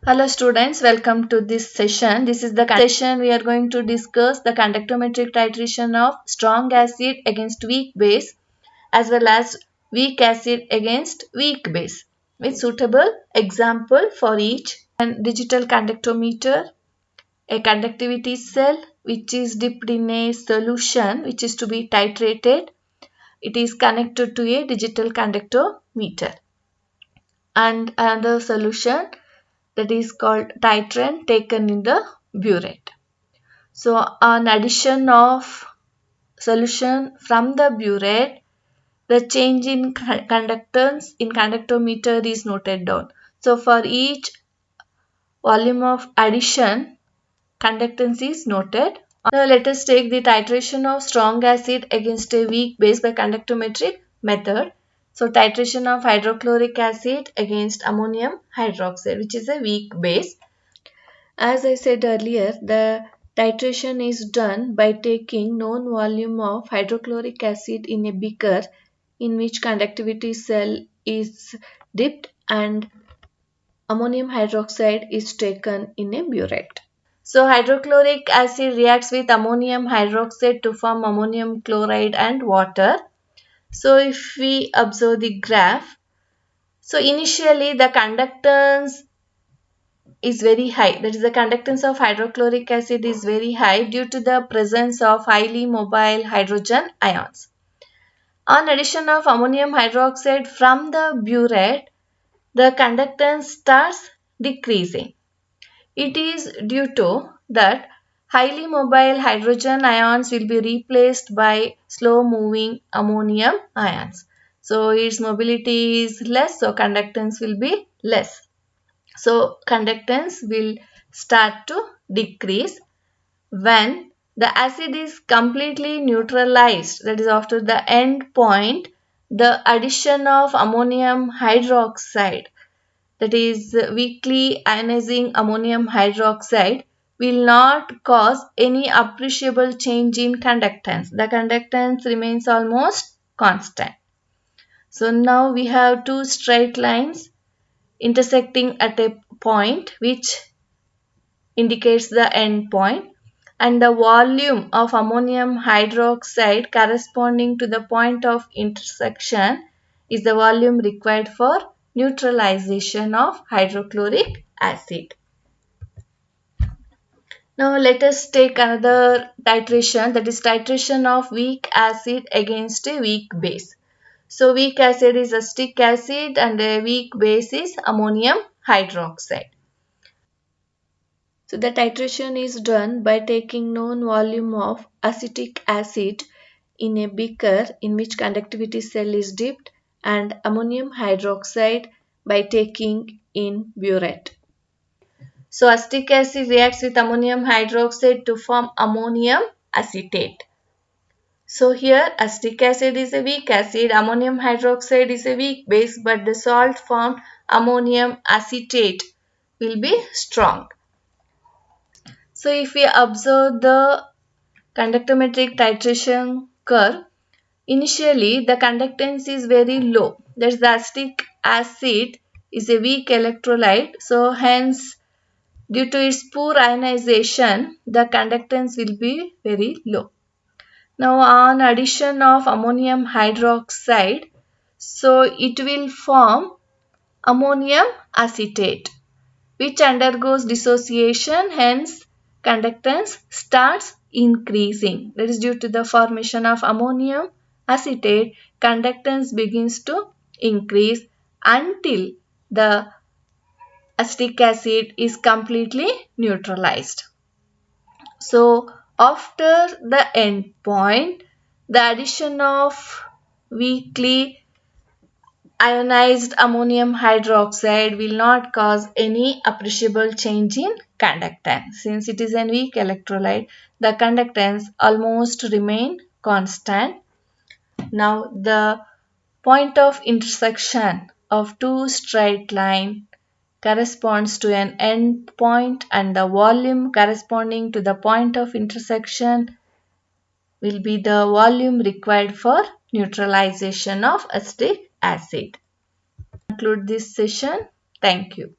Hello students, welcome to this session. This is the session we are going to discuss the conductometric titration of strong acid against weak base as well as weak acid against weak base with suitable example for each. And digital conductometer, a conductivity cell which is dipped in a solution which is to be titrated. It is connected to a digital conductometer. And another solution that is called titrant taken in the burette. So on addition of solution from the burette, the change in conductance in conductometer is noted down. So for each volume of addition, conductance is noted. Now let us take the titration of strong acid against a weak base by conductometric method. So titration of hydrochloric acid against ammonium hydroxide, which is a weak base. As I said earlier, the titration is done by taking known volume of hydrochloric acid in a beaker in which conductivity cell is dipped and ammonium hydroxide is taken in a burette. So hydrochloric acid reacts with ammonium hydroxide to form ammonium chloride and water. So if we observe the graph, so initially the conductance is very high. That is, the conductance of hydrochloric acid is very high due to the presence of highly mobile hydrogen ions. On addition of ammonium hydroxide from the burette, the conductance starts decreasing. It is due to that highly mobile hydrogen ions will be replaced by slow moving ammonium ions. So its mobility is less, so conductance will be less. So conductance will start to decrease when the acid is completely neutralized, that is after the end point. The addition of ammonium hydroxide, that is weakly ionizing ammonium hydroxide, will not cause any appreciable change in conductance. The conductance remains almost constant. So now we have two straight lines intersecting at a point which indicates the end point, and the volume of ammonium hydroxide corresponding to the point of intersection is the volume required for neutralization of hydrochloric acid. Now let us take another titration, that is titration of weak acid against a weak base. So weak acid is acetic acid and a weak base is ammonium hydroxide. So the titration is done by taking known volume of acetic acid in a beaker in which conductivity cell is dipped and ammonium hydroxide by taking in burette. So acetic acid reacts with ammonium hydroxide to form ammonium acetate. So here acetic acid is a weak acid, ammonium hydroxide is a weak base, but the salt formed ammonium acetate will be strong. So if we observe the conductometric titration curve, initially the conductance is very low. That is, the acetic acid is a weak electrolyte. So hence, due to its poor ionization, the conductance will be very low. Now on addition of ammonium hydroxide, so it will form ammonium acetate, which undergoes dissociation, hence conductance starts increasing. That is due to the formation of ammonium acetate, conductance begins to increase until the acetic acid is completely neutralized. So after the end point, the addition of weakly ionized ammonium hydroxide will not cause any appreciable change in conductance. Since it is a weak electrolyte, the conductance almost remain constant. Now the point of intersection of two straight lines corresponds to an end point, and the volume corresponding to the point of intersection will be the volume required for neutralization of acetic acid. Conclude this session. Thank you.